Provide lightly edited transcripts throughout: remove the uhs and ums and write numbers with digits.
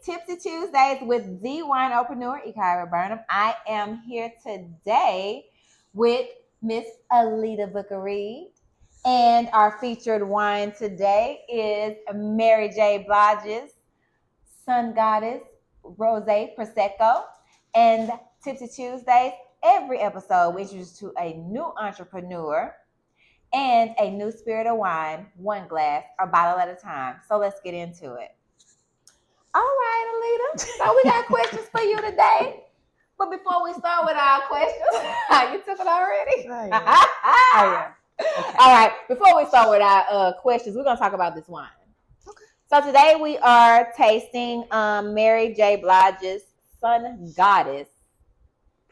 Tipsy Tuesdays with the winepreneur, Ikaira Burnham. I am here today with Miss Alita Booker Reed. And our featured wine today is Mary J. Blige's Sun Goddess Rosé Prosecco. And Tipsy Tuesdays, every episode, we introduce to a new entrepreneur and a new spirit of wine, one glass or bottle at a time. So let's get into it. All right, Alita. So we got questions for you today. But before we start with our questions, you took it already? I am. Okay. All right. Before we start with our questions, we're going to talk about this wine. Okay. So today we are tasting Mary J. Blige's Sun Goddess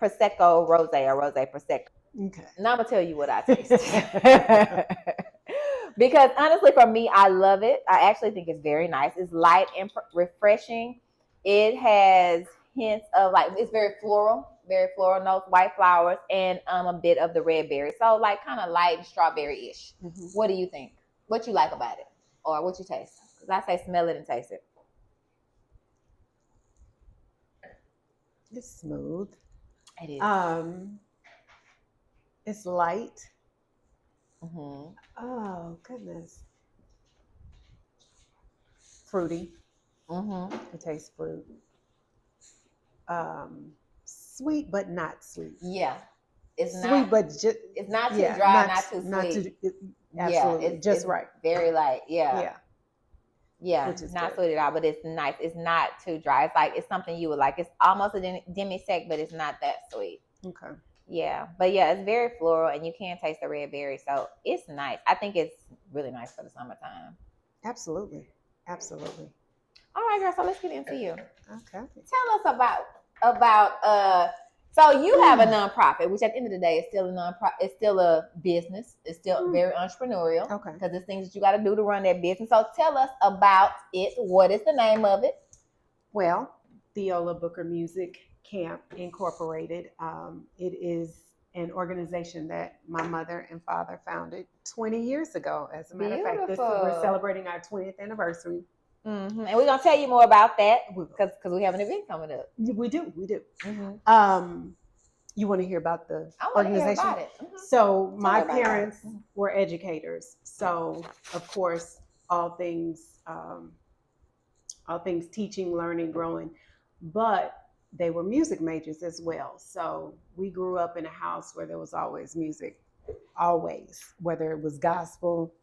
Prosecco Rosé or Rosé Prosecco. Okay. Now I'm going to tell you what I tasted. Because honestly, for me, I love it. I actually think it's very nice. It's light and refreshing. It has hints of it's very floral notes, white flowers, and a bit of the red berry. So like kind of light strawberry-ish. Mm-hmm. What do you think? What you like about it? Or what you taste? Because I say smell it and taste it. It's smooth. It is. It's light. Mm-hmm. Oh, goodness. Fruity. Mm-hmm. It tastes fruit. Sweet, but not sweet. Yeah. It's sweet, not, but just... It's not too dry, not too sweet. Absolutely. It's just right. Very light. Yeah. Yeah. Which is not sweet at all, but it's nice. It's not too dry. It's something you would like. It's almost a demi-sec, but it's not that sweet. Okay. Yeah, but yeah, it's very floral, and you can taste the red berry, so it's nice. I think it's really nice for the summertime. Absolutely. All right, girl. So let's get into you. Okay. Tell us about. So you have a nonprofit, which at the end of the day is still a nonprofit. It's still a business. It's still very entrepreneurial. Okay. Because there's things that you got to do to run that business. So tell us about it. What is the name of it? Well, Theola Booker Music Camp Incorporated. It is an organization that my mother and father founded 20 years ago. As a matter of fact, we're celebrating our 20th anniversary. Mm-hmm. And we're going to tell you more about that because we have an event coming up. We do. Mm-hmm. You want to hear about the organization? Hear about it. Mm-hmm. So my parents were educators. So, of course, all things teaching, learning, growing. But they were music majors as well. So we grew up in a house where there was always music, always, whether it was gospel,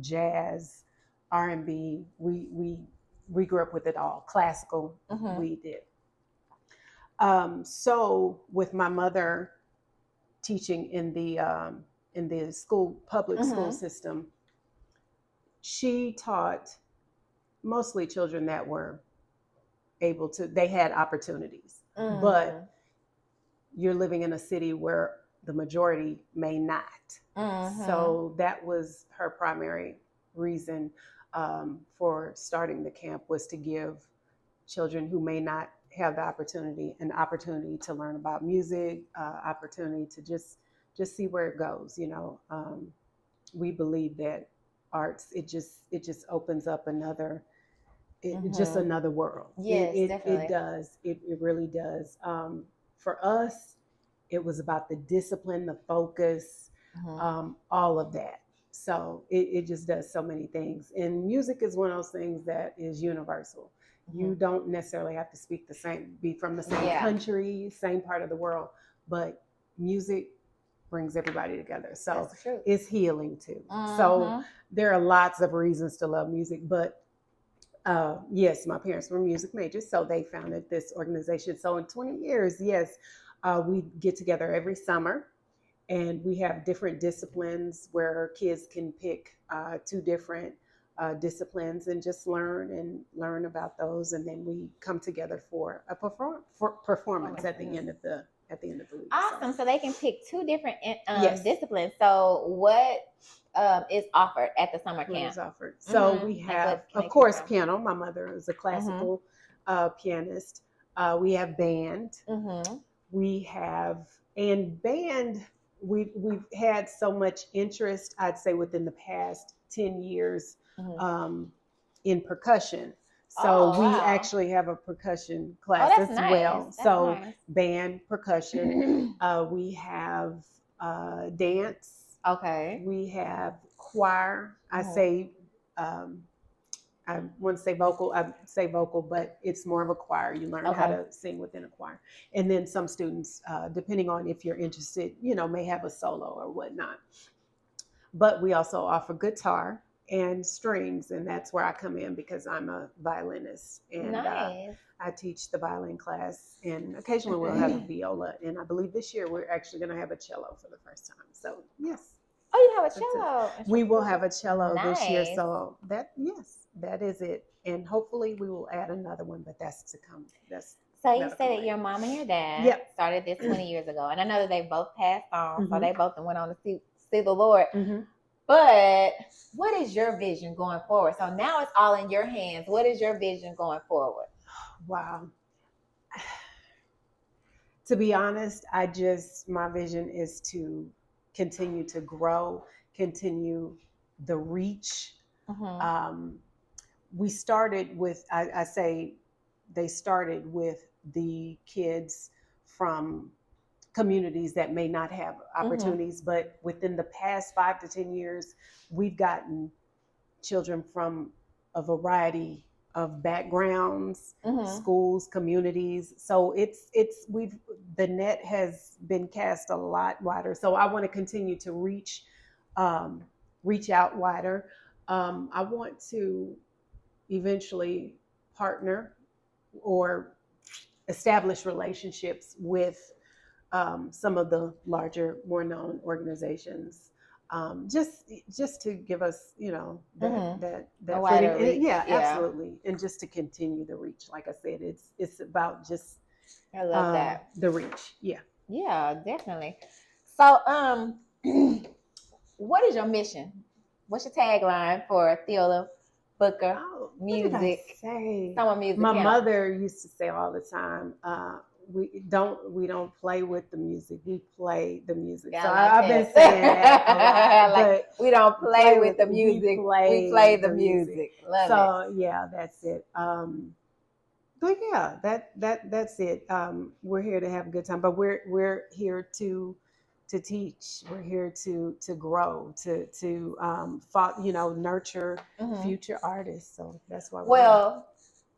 jazz, R&B. We grew up with it all. Classical, we did. So with my mother teaching in the public school system, she taught mostly children that were they had opportunities, but you're living in a city where the majority may not. So that was her primary reason for starting the camp, was to give children who may not have the opportunity an opportunity to learn about music, opportunity to just see where it goes. We believe that arts, it just opens up just another world. Yes, definitely. It does. It really does. For us, it was about the discipline, the focus, all of that. So it just does so many things. And music is one of those things that is universal. You don't necessarily have to be from the same country, same part of the world, but music brings everybody together. So it's healing too. So there are lots of reasons to love music, but yes, my parents were music majors, so they founded this organization. So in 20 years, yes, we get together every summer, and we have different disciplines where kids can pick 2 different disciplines and just learn about those, and then we come together for a performance at the end of the week. Awesome! So they can pick 2 different disciplines. So what is offered at the summer camp? So we have, of course, piano. My mother is a classical pianist. We have band. We have band. We've had so much interest, I'd say, within the past 10 years in percussion. So Oh, we wow. actually have a percussion Oh, class that's as nice. well. That's So nice. band, percussion. We have dance. Okay. We have choir. Um, I wouldn't say vocal. I say vocal, but it's more of a choir. You learn how Okay. to sing within a choir. And then some students, depending on if you're interested, may have a solo or whatnot. But we also offer guitar and strings, and that's where I come in because I'm a violinist, and Nice. I teach the violin class, and occasionally we'll have a viola, and I believe this year we're actually going to have a cello for the first time. So yes, Oh, you have a that's it. cello. We will have a cello this year, Nice. so that is it, and hopefully we will add another one, but that's to come. So you that'll said come that later. your mom and your dad Yep. started this 20 years ago, and I know that they both passed on, so Mhm. they both went on to see the Lord. Mhm. But what is your vision going forward? So now it's all in your hands. What is your vision going forward? Wow. To be honest, my vision is to continue to grow, continue the reach. Um, we started with, I say, they started with the kids from communities that may not have opportunities, but within the past 5 to 10 years, we've gotten children from a variety of backgrounds, schools, communities. So the net has been cast a lot wider. So I want to continue to reach out wider. I want to eventually partner or establish relationships with some of the larger, more known organizations, just to give us, that wider footing. reach. Yeah, Yeah. absolutely, and just to continue the reach. Like I said, it's about just I love that. the reach. Yeah. Yeah, definitely. So, what is your mission? What's your tagline for Theola Booker What did I Music? say? Summer Music My Camp. mother used to say all the time, we don't play with the music, we play the music. Yeah, So I like I've been that. saying that a lot. Like, But we don't play with the we music. We play the music. Love it. So yeah, that's it. But yeah, that's it. We're here to have a good time, but we're here to teach. We're here to grow, to nurture future artists. So that's why we're here. Well,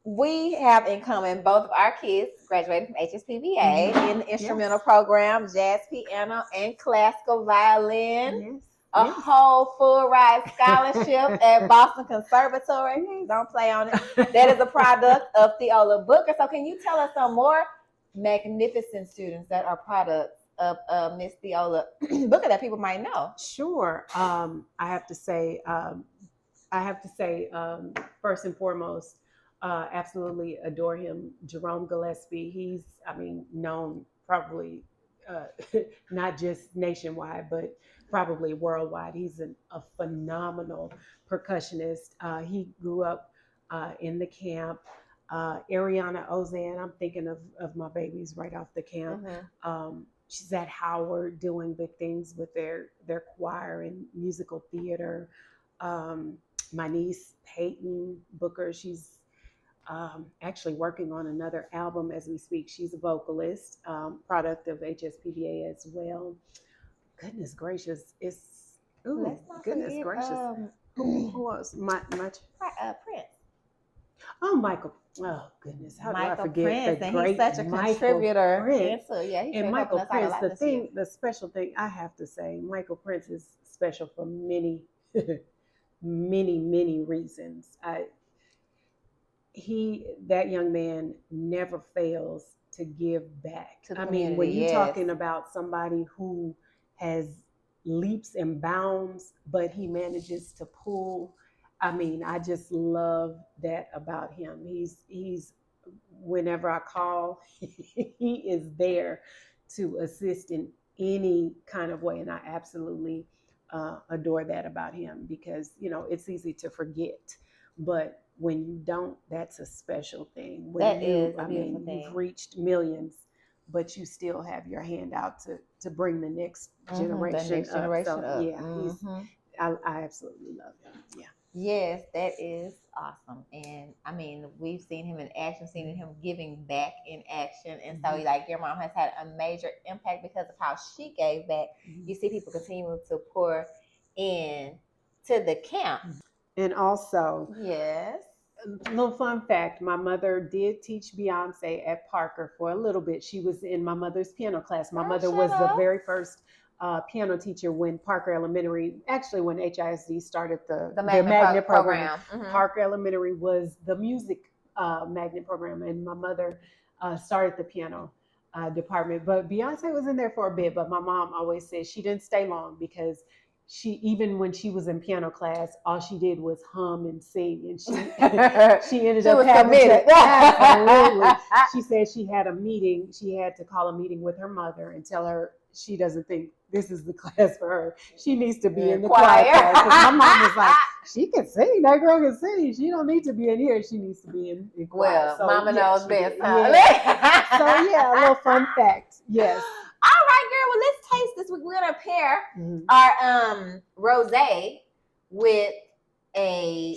we have in common both of our kids graduated from HSPVA in the instrumental program, jazz piano and classical violin. A whole full ride scholarship at Boston Conservatory. Don't play on it. That is a product of Theola Booker. So can you tell us some more magnificent students that are products of Miss Theola Booker that people might know? Sure. I have to say, first and foremost, absolutely adore him, Jerome Gillespie. He's, known probably not just nationwide, but probably worldwide. He's a phenomenal percussionist. He grew up in the camp. Ariana Ozan, I'm thinking of my babies right off the camp. She's at Howard doing big things with their choir and musical theater. My niece Peyton Booker, she's actually working on another album as we speak. She's a vocalist, product of HSPVA as well. Goodness gracious, goodness gracious. Who else? Prince. Oh, Michael. Oh goodness, how Michael do I forget Prince, the and great he's such a Michael contributor. Prince. And Michael Prince, the special thing I have to say, Michael Prince is special for many, many reasons. That young man never fails to give back. When you're talking about somebody who has leaps and bounds, but he manages to pull. I just love that about him. He's whenever I call, he is there to assist in any kind of way, and I absolutely adore that about him because it's easy to forget, but when you don't, that's a special thing. You've reached millions, but you still have your hand out to bring the next generation up. So yeah, I absolutely love him. Yeah. Yes, that is awesome. And I mean, we've seen him in action, seen him giving back in action. And so, like, your mom has had a major impact because of how she gave back. You see people continue to pour in to the camp. And also, Yes. a little fun fact, my mother did teach Beyonce at Parker for a little bit. She was in my mother's piano class. My mother was the very first piano teacher when Parker Elementary, actually when HISD started the magnet program. Parker Elementary was the music magnet program, and my mother started the piano department. But Beyonce was in there for a bit, but my mom always said she didn't stay long because even when she was in piano class, all she did was hum and sing, and she ended up having to, absolutely. She said she had a meeting. She had to call a meeting with her mother and tell her she doesn't think this is the class for her. She needs to be in the choir class. My mom was like, she can sing. That girl can sing. She don't need to be in here. She needs to be in choir. Well, so, Mama knows best. Huh? Yeah. So yeah, a little fun fact. Yes. All right, girl. Well, let's taste this. We're gonna pair our rosé with a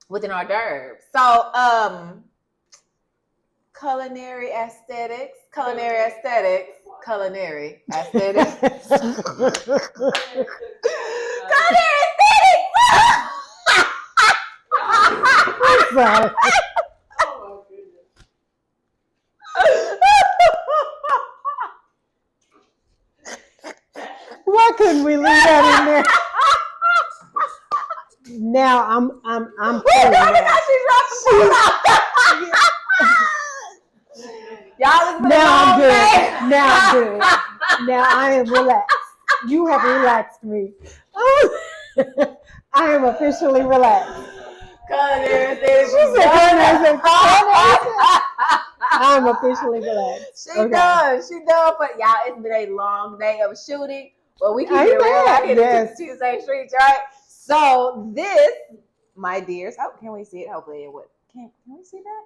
with an hors d'oeuvre. So culinary aesthetics. Culinary aesthetics. Sorry. Why couldn't we leave that in there? Now I'm Y'all, now I'm good. Now I'm good. Now I am relaxed. You have relaxed me. I am officially relaxed. I'm officially relaxed. She does. But y'all, it's been a long day of shooting. But we keep it real out here in Tipsy Tuesday streets, right? So this, my dears, can we see it? Hopefully it would. Can we see that?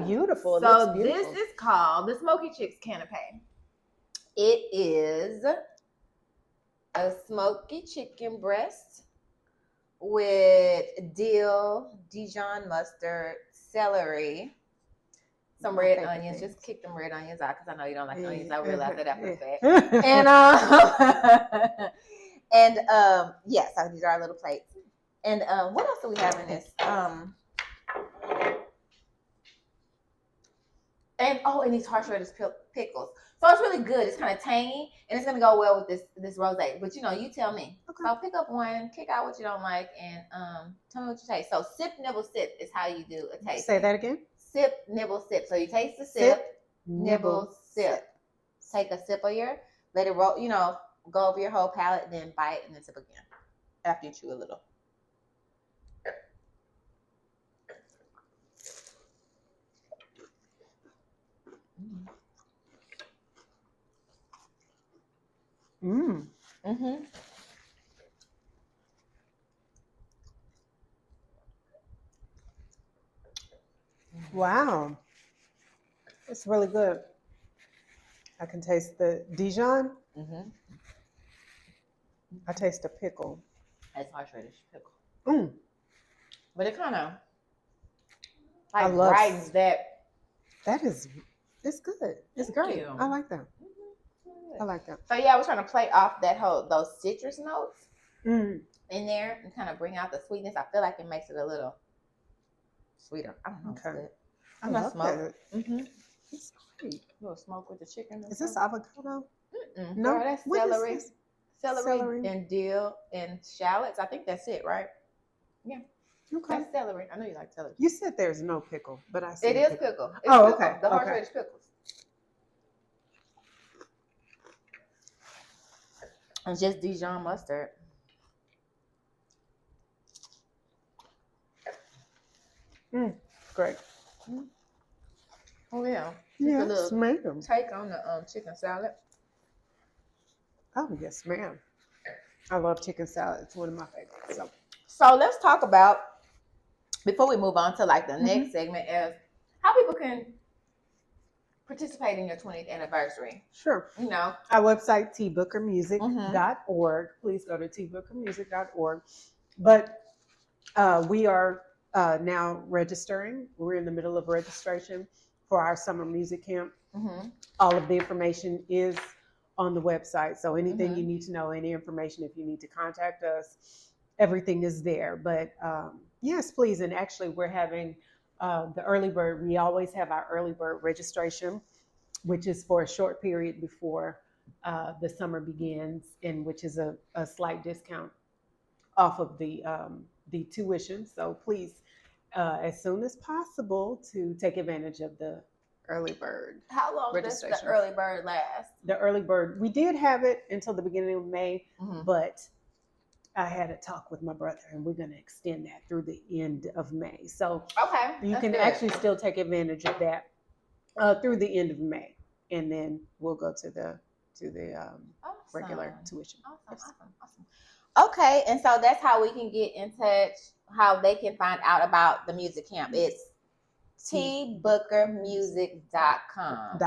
Beautiful. So this is called the Smoky Chicks Canapé. It is a smoky chicken breast with dill, Dijon mustard, celery, some red onions. Just kick them red onions out because I know you don't like onions. I realized that after the fact. And so these are our little plates. And what else do we have in this? And these horseradish pickles. So it's really good. It's kind of tangy, and it's gonna go well with this rosé. But you tell me. Okay. So pick up one, kick out what you don't like, and tell me what you taste. So sip, nibble, sip is how you do a taste. Say that again. Sip, nibble, sip. So you taste the sip, nibble, sip. Take a sip of let it roll. Go over your whole palate, then bite, and then sip again after you chew a little. Wow. It's really good. I can taste the Dijon. I taste a pickle. That's horseradish pickle. But it kind of brightens that. It's good. It's great. I like that. I like that. So yeah, I was trying to play off those citrus notes in there and kind of bring out the sweetness. I feel like it makes it a little sweeter. I don't know. Okay. I love smoke. It's great. A little smoke with the chicken. Is this avocado? No, girl, that's celery. Celery and dill and shallots. I think that's it, right? Yeah. Okay. That's celery. I know you like celery. You said there's no pickle, but I see it is pickle. It's pickle. Okay. The horseradish pickles. And just Dijon mustard. Great. Oh yeah. Yes, a little ma'am. Take on the chicken salad. Oh yes, ma'am. I love chicken salad. It's one of my favorites. So let's talk about, before we move on to the next segment, is how people can participate in your 20th anniversary. Sure. Our website, tbookermusic.org. Please go to tbookermusic.org. But we are now registering. We're in the middle of registration for our summer music camp. Mm-hmm. All of the information is on the website. So anything Mm-hmm. you need to know, any information, if you need to contact us, everything is there. But yes, please. And actually, we're having the early bird. We always have our early bird registration, which is for a short period before the summer begins, and which is a slight discount off of the tuition. So please, as soon as possible, to take advantage of the early bird How long does registration. the early bird last? The early bird, we did have it until the beginning of May, Mm-hmm. but I had a talk with my brother, and we're going to extend that through the end of May. So Okay, you can good. actually still take advantage of that through the end of May, and then we'll go to the regular tuition. Awesome. Okay, and so that's how we can get in touch, how they can find out about the music camp. It's tbookermusic.com.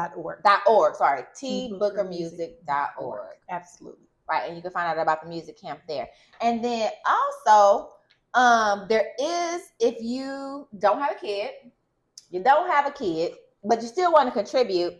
.org, sorry. tbookermusic.org. Absolutely. Right, and you can find out about the music camp there. And then also, there is, if you don't have a kid, but you still want to contribute,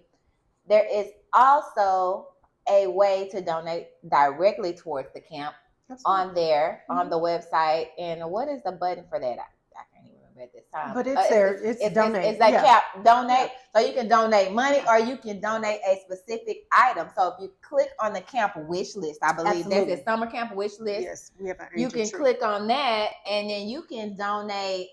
there is also a way to donate directly towards the camp. Absolutely. On there, on the website. And what is the button for that? I can't even remember at this time. But it's there. It's donate. It's like cap donate. So you can donate money or you can donate a specific item. So if you click on the camp wish list, I believe there's a summer camp wish list. Yes, we have. You can click on that, and then you can donate.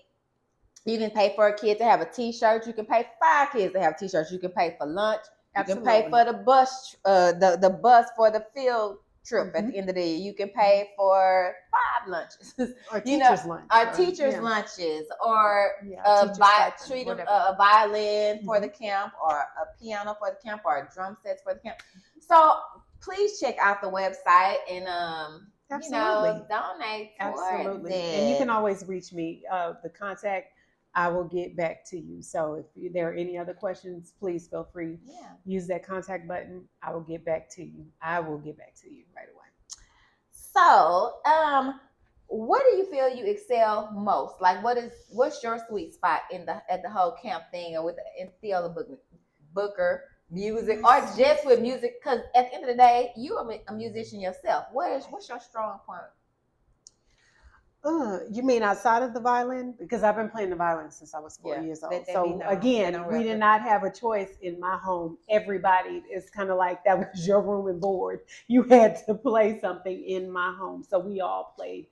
You can pay for a kid to have a T-shirt. You can pay 5 kids to have T-shirts. You can pay for lunch. You can pay for the bus, the bus for the field trip at the end of the day. You can pay for 5 lunches, or teachers' lunch, or teachers' lunches, or treat them a violin for the camp, or a piano for the camp, or drum sets for the camp. So please check out the website and donate. Absolutely, and you can always reach me. The contact, I will get back to you. So if there are any other questions, please feel free. Use that contact button. I will get back to you. I will get back to you right away. So, where do you feel you excel most? Like, what's your sweet spot at the whole camp thing, or in Theola Booker music, or just with music? Because at the end of the day, you are a musician yourself. What's your strong point? You mean outside of the violin? Because I've been playing the violin since I was 4 years old. So again, we did not have a choice in my home. Everybody is kind of like, that was your room and board. You had to play something in my home. So we all played.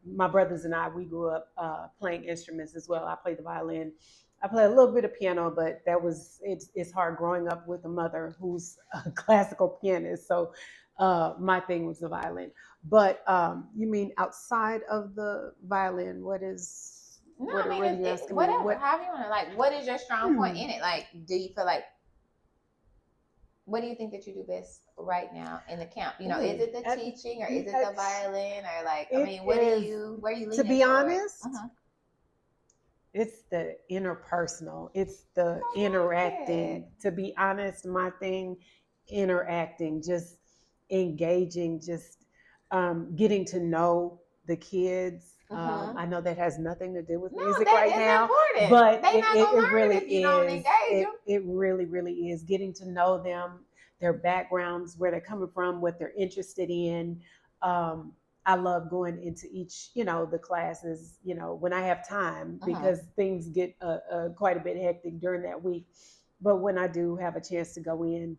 My brothers and I, we grew up playing instruments as well. I played the violin. I play a little bit of piano, but it's hard growing up with a mother who's a classical pianist. So my thing was the violin. But you mean outside of the violin? What is? No, I mean, whatever. However you want to, like, what is your strong point in it? Like, do you feel like? What do you think that you do best right now in the camp? You know, is it the teaching, or is it the violin, or like? I mean, where are you leaning? To be honest, it's the interpersonal. It's the interacting. To be honest, my thing, interacting, just engaging, just getting to know the kids. I know that has nothing to do with music right now, important. But it really is. It really, really is getting to know them, their backgrounds, where they're coming from, what they're interested in. I love going into each, the classes, when I have time, because things get quite a bit hectic during that week. But when I do have a chance to go in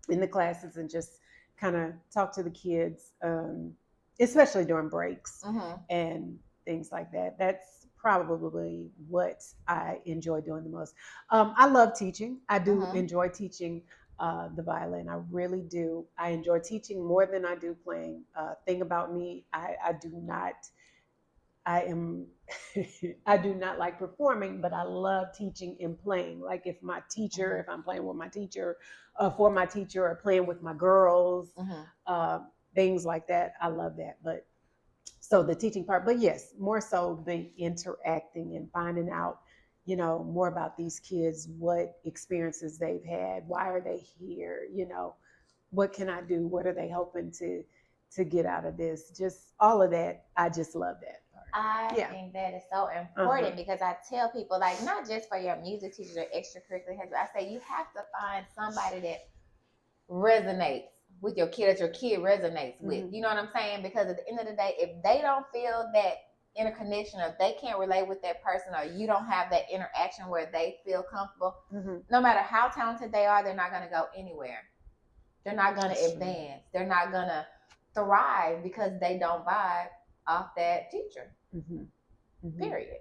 the classes and just kind of talk to the kids, especially during breaks and things like that. That's probably what I enjoy doing the most. I love teaching. I do enjoy teaching the violin. I really do. I enjoy teaching more than I do playing. Thing about me, I do not like performing, but I love teaching and playing. Like if I'm playing with my teacher, for my teacher, or playing with my girls, things like that. I love that. But so the teaching part, but yes, more so the interacting and finding out, more about these kids, what experiences they've had, why are they here, what can I do, what are they hoping to to get out of this. Just all of that. I just love that part. I think that is so important because I tell people, like, not just for your music teachers or extracurricular, but I say you have to find somebody that resonates with your kid, that your kid resonates with. You know what I'm saying? Because at the end of the day, if they don't feel that interconnection, or if they can't relate with that person, or you don't have that interaction where they feel comfortable, no matter how talented they are, they're not going to go anywhere. They're not going to advance. They're not going to thrive because they don't vibe off that teacher. Period.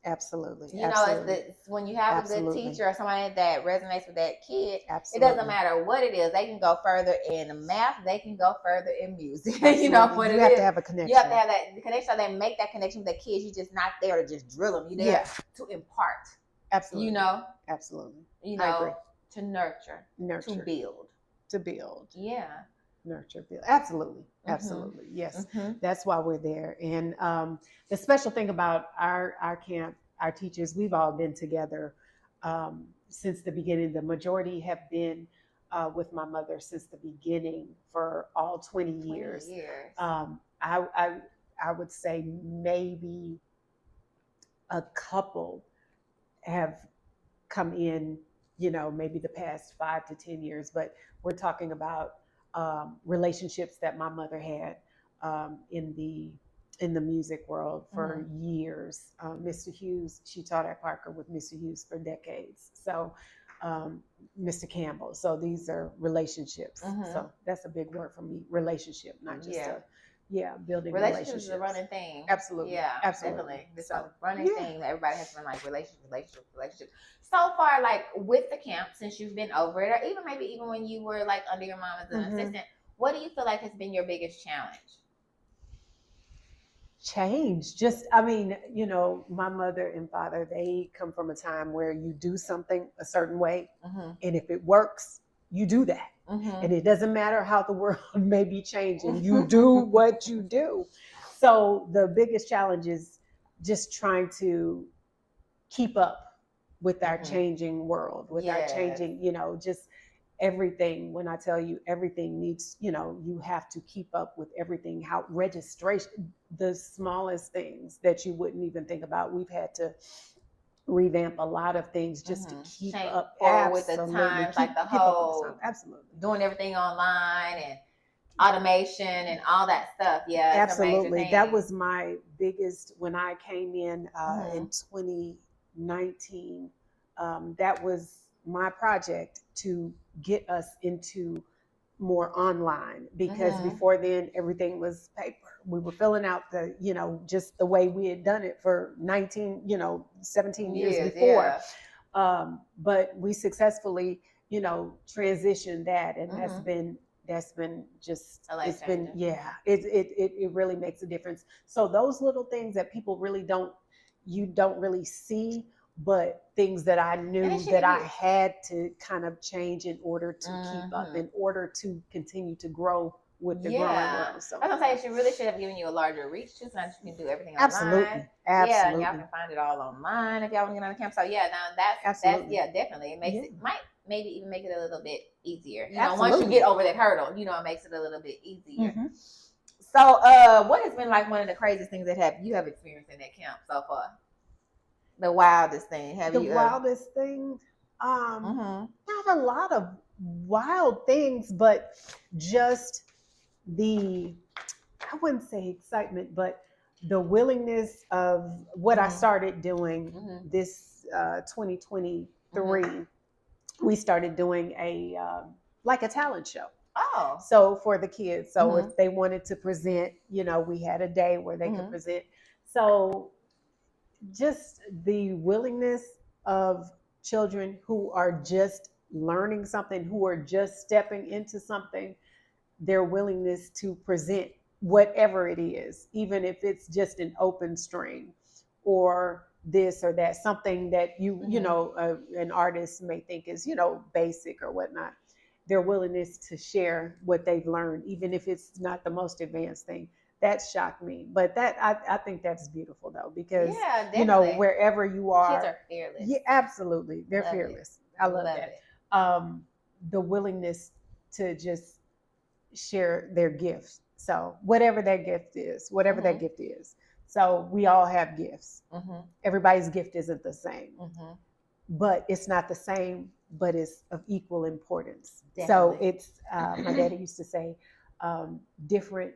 Absolutely. You know, it's when you have a good teacher or somebody that resonates with that kid, it doesn't matter what it is. They can go further in math. They can go further in music. You know what you have to have a connection. You have to have that connection. So they make that connection with the kids. You're just not there to just drill them. You're there to impart. Absolutely. You know? Absolutely. You know, I agree. To nurture. To build. To build. Yeah. Nurture, build. Absolutely. Yes. That's why we're there. And the special thing about our camp, our teachers, we've all been together since the beginning. The majority have been with my mother since the beginning for all 20 years. I would say maybe a couple have come in, maybe the past 5 to 10 years, but we're talking about relationships that my mother had in the music world for years. Mr. Hughes, she taught at Parker with Mr. Hughes for decades. So Mr. Campbell. So these are relationships. So that's a big word for me. Relationship, not just building relationships. Is a running thing. Absolutely. Yeah, absolutely. Definitely. It's a running thing that everybody has been like relationship. So far, like with the camp, since you've been over it, or even when you were like under your mom as an assistant, what do you feel like has been your biggest challenge? Change. Just, my mother and father, they come from a time where you do something a certain way, and if it works, you do that. And it doesn't matter how the world may be changing, you do what you do. So the biggest challenge is just trying to keep up with our changing world, with our changing, just everything. When I tell you everything needs, you have to keep up with everything, how registration, the smallest things that you wouldn't even think about. We've had to revamp a lot of things just to keep up with the times, like the whole doing everything online and automation and all that stuff. Yeah, absolutely. That was my biggest when I came in 2019. That was my project to get us into more online, because before then everything was paper. We were filling out the, just the way we had done it for 17 years before. But we successfully, transitioned that, and that's been just, it's been, it really makes a difference. So those little things that people really don't really see, but things that I knew that I had to kind of change in order to keep up, in order to continue to grow with the growing world. So I was gonna say, she really should have given you a larger reach too, so that you can do everything online. Absolutely. Yeah, and y'all can find it all online if y'all want to get on the camp. So now that's definitely. It makes it might maybe even make it a little bit easier. Once you get over that hurdle, it makes it a little bit easier. So what has been like one of the craziest things that you have experienced in that camp so far? The wildest thing. Wildest thing? Not a lot of wild things, but just I wouldn't say excitement, but the willingness of what I started doing this 2023. We started doing a talent show. Oh. So for the kids. So if they wanted to present, we had a day where they could present. So just the willingness of children who are just learning something, who are just stepping into something, their willingness to present whatever it is, even if it's just an open string or this or that, something that an artist may think is, basic or whatnot. Their willingness to share what they've learned, even if it's not the most advanced thing. That shocked me, but I think that's beautiful though, because wherever you are, kids are fearless. Yeah, absolutely, they're fearless. I love that. The willingness to just share their gifts. So whatever that gift is, So we all have gifts. Everybody's gift isn't the same, but it's not the same, but it's of equal importance. Definitely. So it's, my daddy used to say, different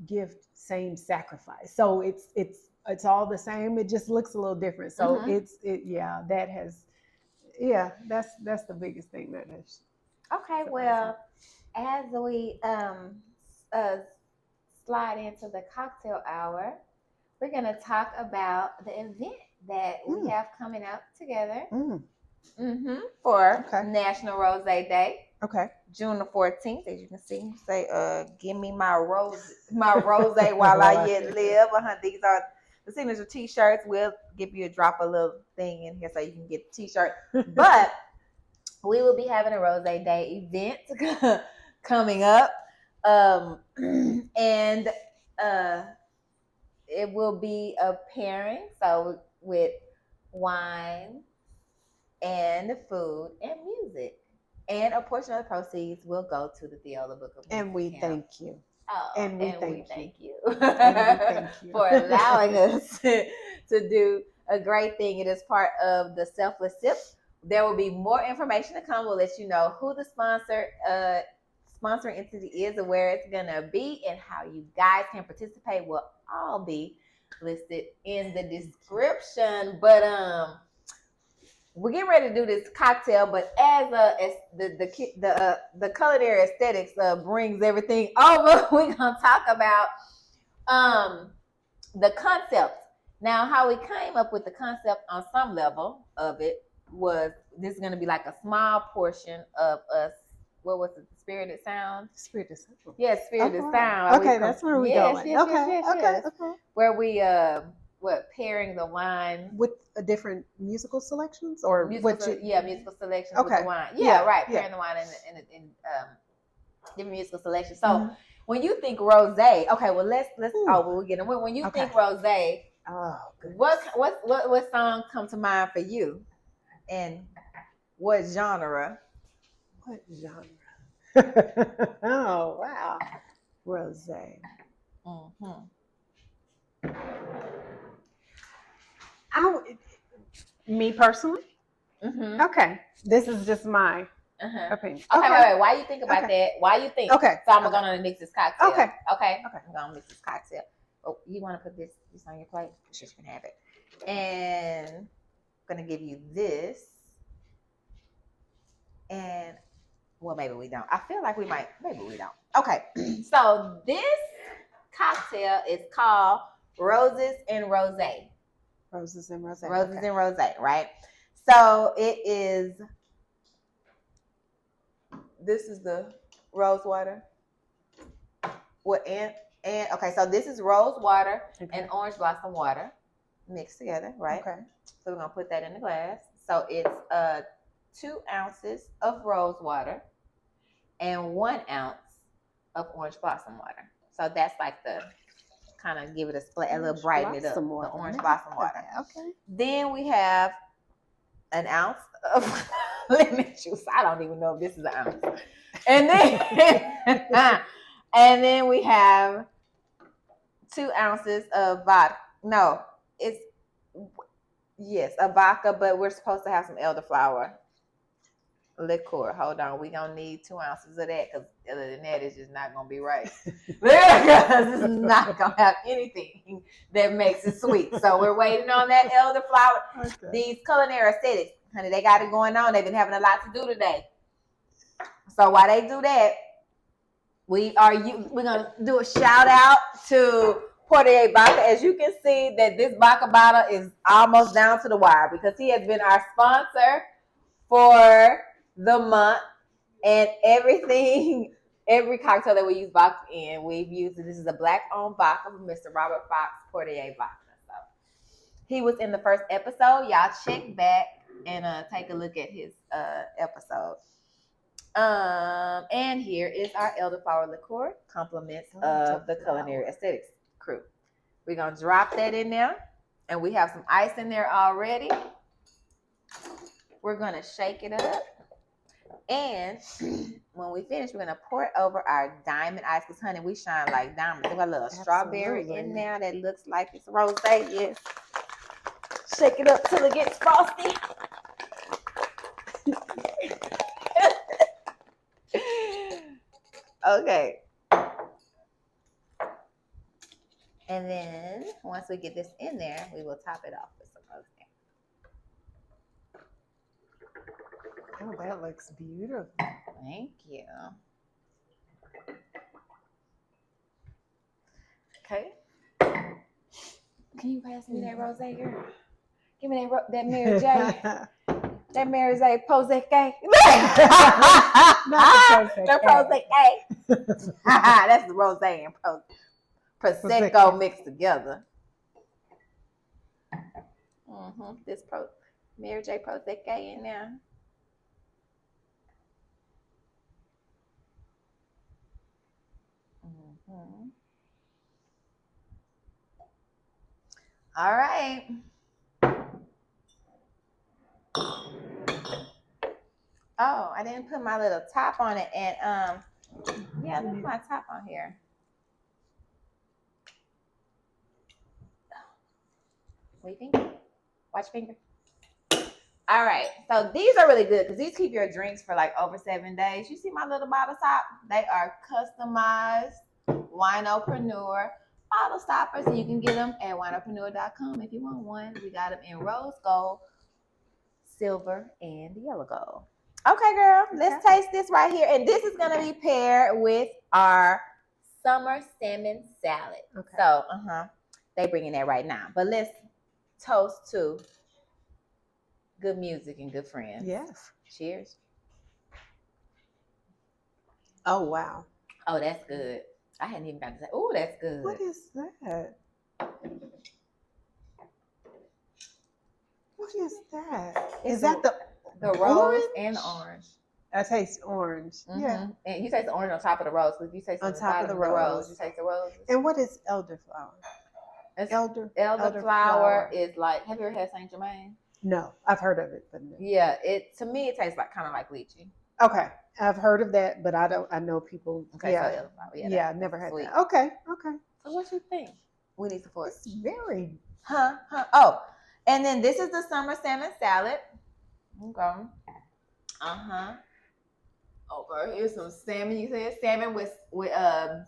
gift, same sacrifice. So it's all the same. It just looks a little different. So that's the biggest thing that has. Okay, well, as we slide into the cocktail hour, we're going to talk about the event that we have coming up together for National Rosé Day. Okay. June the 14th, as you can see, say, give me my rosé while I yet live. These are the signature t-shirts. We'll give you a little thing in here so you can get the t-shirt. But we will be having a Rosé Day event coming up. And it will be a pairing, so with wine and food and music. And a portion of the proceeds will go to the Theola Booker Reed. And we thank you. Oh, and we thank you for allowing us to do a great thing. It is part of the Selfless Sip. There will be more information to come. We'll let you know who the sponsoring entity is and where it's going to be, and how you guys can participate will all be listed in the description. But we're getting ready to do this cocktail, but as the culinary aesthetics brings everything over, we're gonna talk about the concept. Now, how we came up with the concept on some level of it was this is gonna be like a small portion of us. What was it? Spirited Sound. Spirited Sound. Yes, Spirited Sound. Okay, that's where we're going. Yes. Where we pairing the wine with different musical selections or musical selections with the wine. Pairing the wine in different musical selections. So when you think rosé, okay, well let's we'll get it. When you think rosé, what songs come to mind for you, and what genre? What genre? Oh wow, rosé. Me personally? Okay. This is just my opinion. Okay, wait. Why you think about that? Why you think? Okay. So I'm gonna mix this cocktail. Okay. I'm gonna mix this cocktail. Oh, you want to put this on your plate? She can have it. And I'm gonna give you this. And well, maybe we don't. I feel like we might. Maybe we don't. Okay. So this cocktail is called Roses and Rosé. Roses and Rosé. Roses and Rosé, right? So it is. This is the rose water. What and okay, so this is rose water and orange blossom water mixed together, right? Okay. So we're gonna put that in the glass. So it's 2 ounces of rose water and 1 ounce of orange blossom water. So that's like the kind of give it a little brighten it up. The orange blossom water. Okay. Then we have an ounce of lemon juice. I don't even know if this is an ounce. And then we have 2 ounces of vodka. No, it's a vodka, but we're supposed to have some elderflower liqueur. Hold on, we gonna need 2 ounces of that, because other than that, it's just not gonna be right. Because it's not gonna have anything that makes it sweet. So we're waiting on that elderflower. Okay. These culinary aesthetics, honey, they got it going on. They've been having a lot to do today. So while they do that, we're gonna do a shout out to Portier Vodka. As you can see, that this vodka bottle is almost down to the wire, because he has been our sponsor for the month, and every cocktail that we use vodka in, we've used it. This is a black-owned vodka from Mr. Robert Fox Portier Vodka. So he was in the first episode. Y'all check back and take a look at his episode. And here is our elderflower liqueur, compliments of the culinary aesthetics crew. We're gonna drop that in there, and we have some ice in there already. We're gonna shake it up. And when we finish, we're gonna pour it over our diamond ice, because honey, we shine like diamonds. There's a little strawberry in there that looks like it's rosé. Yes. Shake it up till it gets frosty. Okay. And then once we get this in there, we will top it off with some rosé. Oh, that looks beautiful. Thank you. Okay. Can you pass me that rosé, girl? Give me that Mary J. That Mary J. Prosecco. Not the Prosecco. That's the rosé and Prosecco mixed together. This Mary J. Prosecco in there. All right. Oh, I didn't put my little top on it, and yeah, look my top on here. What do you think? Watch finger. All right, so these are really good because these keep your drinks for like over 7 days. You see my little bottle top? They are customized winopreneur bottle stoppers, and you can get them at winopreneur.com if you want one. We got them in rose gold, silver, and yellow gold. Okay, girl, let's taste this right here. And this is going to be paired with our summer salmon salad. Okay. So, they bringing that right now. But let's toast to good music and good friends. Yes. Cheers. Oh, wow. Oh, that's good. I hadn't even got to say, oh, that's good. What is that? What is that? Is that the rose orange? and the orange? I taste orange. Yeah. And you taste the orange on top of the rose. If you taste on top of the rose, you taste the rose. And what is elderflower? Elderflower is like, have you ever had Saint Germain? No, I've heard of it, but no. Yeah, to me it tastes like kind of like lychee. Okay, I've heard of that, but I know people. Okay, yeah, so yeah, I've never had sweet. That. Okay. So what you think? We need support. It's very. Oh, and then this is the summer salmon salad. Okay. Okay, here's some salmon. You said salmon with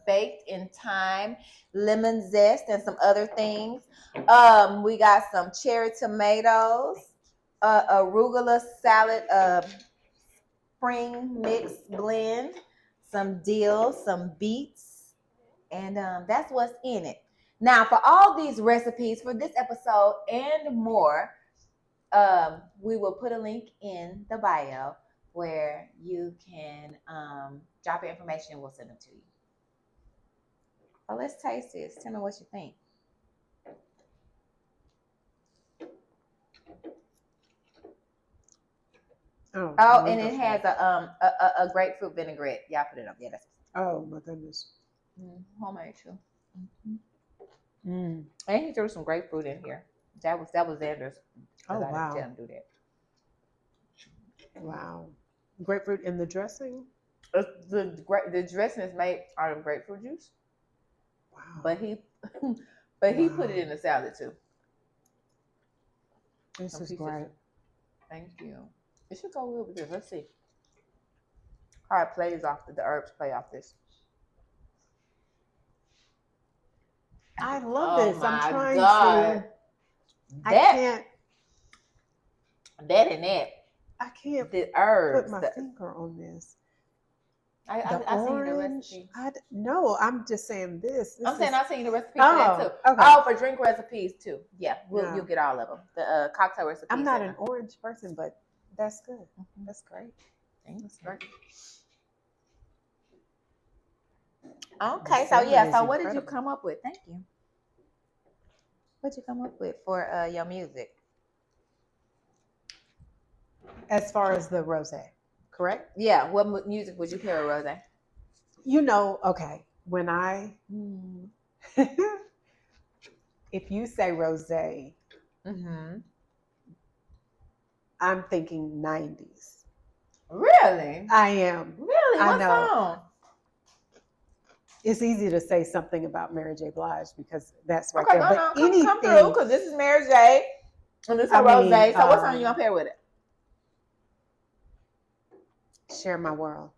baked in thyme, lemon zest, and some other things. We got some cherry tomatoes, arugula salad, spring mix blend, some dill, some beets, and that's what's in it. Now, for all these recipes for this episode and more, we will put a link in the bio where you can drop your information and we'll send them to you. Well, let's taste this. Tell me what you think. Oh, and it has a grapefruit vinaigrette. Y'all put it up. Yeah, that's. Oh my goodness. Homemade too. And he threw some grapefruit in here. That was Xander's. Oh wow. I didn't tell him to do that. Wow. Grapefruit in the dressing? The dressing is made out of grapefruit juice. Wow. But he put it in the salad too. This is great. Thank you. It should go well with this. Let's see how it plays off the herbs play off this. I love this. I'm trying to. I can't. That and that. I can't the herbs, put my finger on this. I seen the recipe. No, I'm just saying this. I'm saying I've seen the recipe for that too. Okay. Oh, for drink recipes too. Yeah, you'll get all of them. The cocktail recipes. I'm not an orange person, but that's good. That's great. Thanks. Great. Okay, so what did you come up with? Thank you. What did you come up with for your music? As far as the rosé, correct? Yeah. What music would you pair with rosé? Okay. When if you say rosé, I'm thinking 90s. Really? I am. Really? I What know. song? It's easy to say something about Mary J. Blige because that's right Okay, there. go But on, come through, anything, because this is Mary J. and this is I mean, Rosé. So what song you gonna pair with it? Share My World.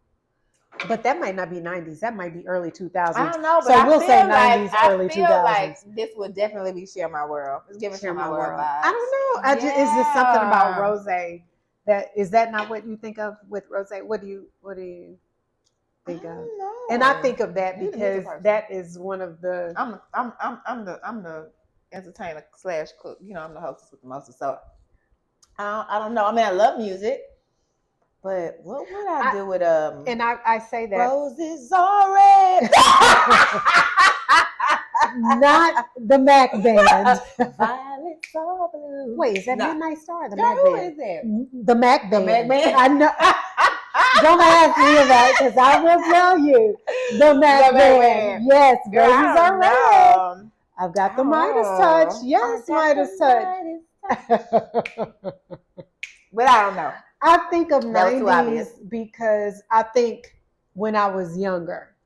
But that might not be 90s. That might be early 2000s. I don't know, but so I we'll feel say like 90s, early 2000s. this would definitely be Share My World. It's giving Share My World vibes. I don't know. Is there something about Rosé is that not what you think of with Rosé? What do you think of? Know. And I think of that You're the because music person. that is one of the. I'm the entertainer / cook. You know, I'm the hostess with the mostest. So I don't know. I mean, I love music, but what would I do with And I say that Roses are red. not the Mac band. Violets are blue. Wait, is that No. Midnight Star? The Girl, Mac who band. is that? The Mac band. The Mac band. I know. Don't ask me about it because I will tell you. The Mac band. Yes, Girl, Roses are red. I've got the Midas touch. Yes, Midas touch. But I don't know. I think of That was too 90s obvious. because I think when I was younger,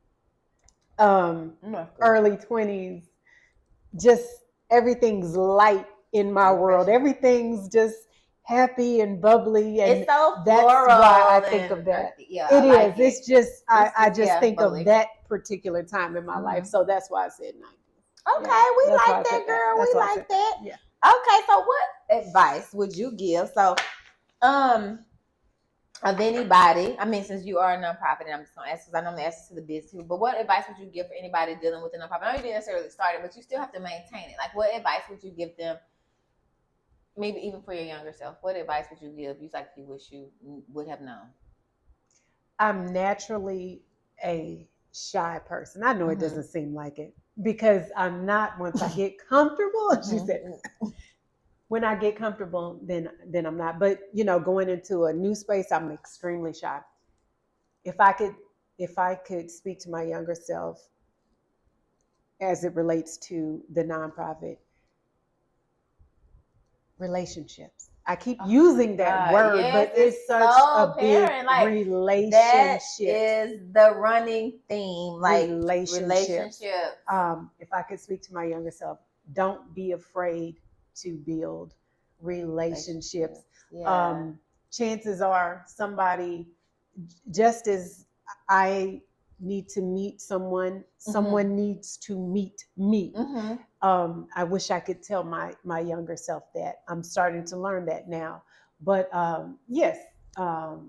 early 20s, just everything's light in my world. Everything's just happy and bubbly, and it's so that's why I think of that. Yeah, it is. Like it's just I just think bubbly. of that particular time in my life. So that's why I said 90s. Okay, Yeah, we that's why I like that, said girl. That's We why I like said that. Yeah. Okay, so what advice would you give? So, of anybody, I mean, since you are a nonprofit, and I'm just gonna ask because I know I'm asking to the business people, but what advice would you give for anybody dealing with a nonprofit? I know you didn't necessarily start it, but you still have to maintain it. Like, what advice would you give them? Maybe even for your younger self, what advice would you give? You like you wish you would have known. I'm naturally a shy person. I know it doesn't seem like it because I'm not. Once I get comfortable, she said, when I get comfortable, then I'm not. But going into a new space, I'm extremely shy. If I could speak to my younger self as it relates to the nonprofit, relationships. I keep using that word, but it's such a big relationship. That is the running theme, like relationship. If I could speak to my younger self, don't be afraid to build relationships. Yeah. Chances are somebody, just as I need to meet someone, someone needs to meet me. I wish I could tell my younger self that. I'm starting to learn that now. But yes,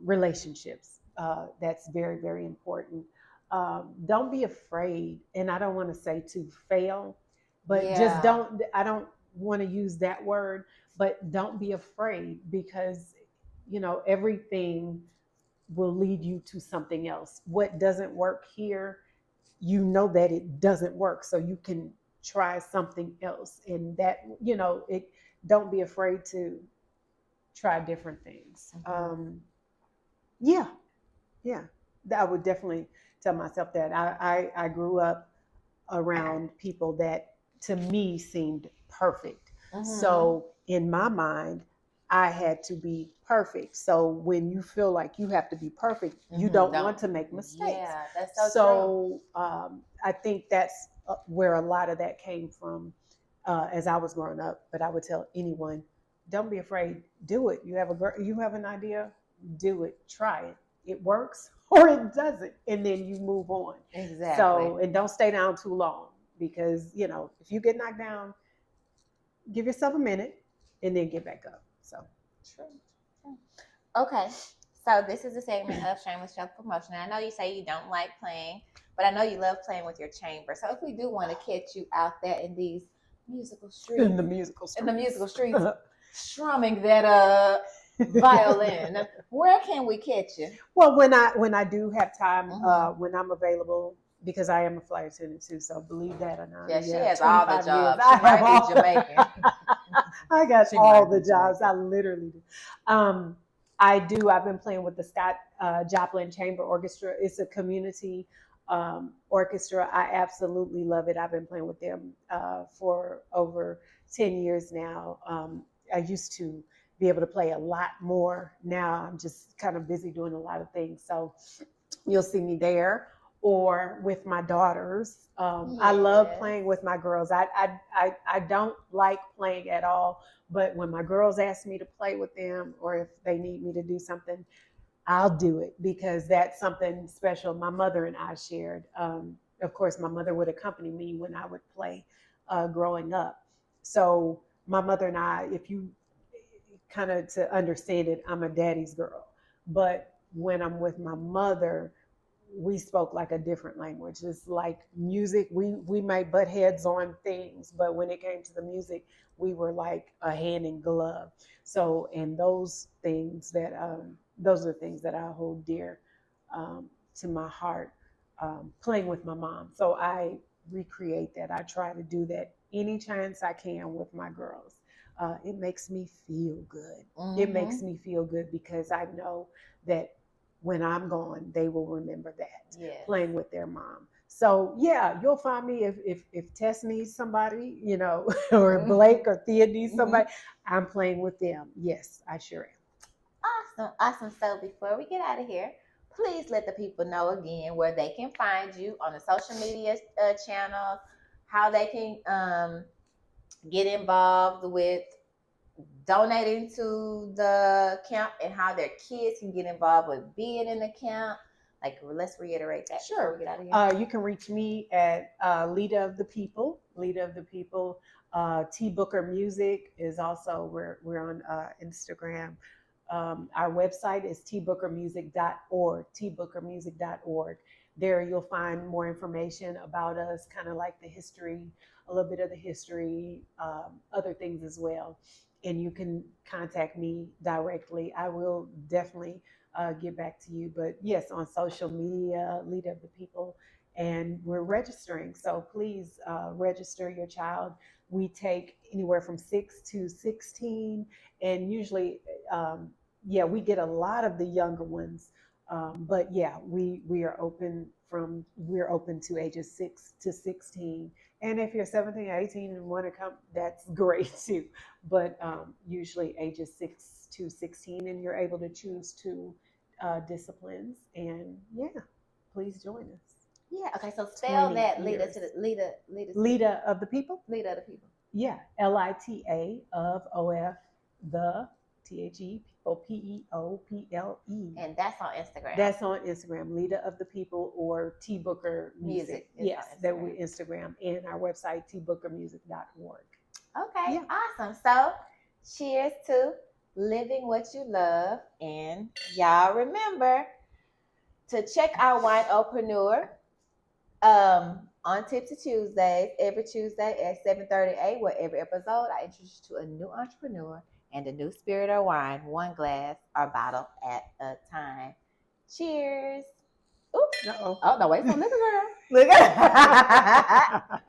relationships. That's very, very important. Don't be afraid, and I don't want to say to fail, but just don't. I don't want to use that word, but don't be afraid because everything will lead you to something else. What doesn't work here, that it doesn't work, so you can try something else, and that it. Don't be afraid to try different things. Yeah. I would definitely tell myself that. I grew up around people that to me seemed perfect. So in my mind, I had to be perfect. So when you feel like you have to be perfect, you don't want to make mistakes. Yeah, that's so true. I think that's where a lot of that came from as I was growing up. But I would tell anyone, don't be afraid. Do it. You have an idea, do it. Try it. It works or it doesn't, and then you move on. Exactly. So, and don't stay down too long because if you get knocked down, give yourself a minute and then get back up. So true. Okay, so this is a segment of shameless self-promotion. I know you say you don't like playing, but I know you love playing with your chamber. So if we do want to catch you out there in these musical streets, in the musical streets, strumming that violin, where can we catch you? Well, when I do have time, when I'm available, because I am a flight attendant too, so believe that or not. Yeah, she has all the jobs. Years. She might be Jamaican. I got all the jobs. I literally do. I do. I've been playing with the Scott Joplin Chamber Orchestra. It's a community orchestra. I absolutely love it. I've been playing with them for over 10 years now. I used to be able to play a lot more. Now I'm just kind of busy doing a lot of things. So you'll see me there or with my daughters. I love playing with my girls. I don't like playing at all, but when my girls ask me to play with them or if they need me to do something, I'll do it because that's something special my mother and I shared. Of course, my mother would accompany me when I would play growing up. So my mother and I, if you kind of to understand it, I'm a daddy's girl. But when I'm with my mother, we spoke like a different language. It's like music. We might butt heads on things, but when it came to the music, we were like a hand in glove. So, and those are things that I hold dear to my heart. Playing with my mom, so I recreate that. I try to do that any chance I can with my girls. It makes me feel good. It makes me feel good because I know that when I'm gone, they will remember that playing with their mom. So yeah, you'll find me if Tess needs somebody, you know, or Blake or Thea needs somebody, I'm playing with them. Yes, I sure am. Awesome. So before we get out of here, please let the people know again where they can find you on the social media channels, how they can get involved with donating to the camp, and how their kids can get involved with being in the camp. Like, let's reiterate that. Sure. Before we get out of here. You can reach me at Alita of the People. Alita of the People. T Booker Music is also we're on Instagram. Our website is tbookermusic.org. tbookermusic.org. There you'll find more information about us, kind of like the history, a little bit of the history, other things as well. And you can contact me directly. I will definitely get back to you. But yes, on social media, Leader of the People, and we're registering. So please register your child. We take anywhere from 6 to 16, and usually, we get a lot of the younger ones. But yeah, we're open to ages 6 to 16. And if you're 17, 18 and want to come, that's great too. But usually ages 6 to 16, and you're able to choose two disciplines. And yeah, please join us. Yeah. Okay. So spell that Lita to the Lita of the People. Lita of the People. Yeah. LITA of OF the THE PEOPLE. And that's on Instagram. That's on Instagram, Lita of the People or T Booker Music. Yes, that we Instagram, and our website, tbookermusic.org. Okay, awesome. So cheers to living what you love. And y'all remember to check our Winepreneur on Tipsy Tuesdays, every Tuesday at 7:30 where every episode I introduce you to a new entrepreneur and a new spirit or wine, one glass or bottle at a time. Cheers. Oops. Uh-oh. Oh, no, wait, so look at her. Look at her.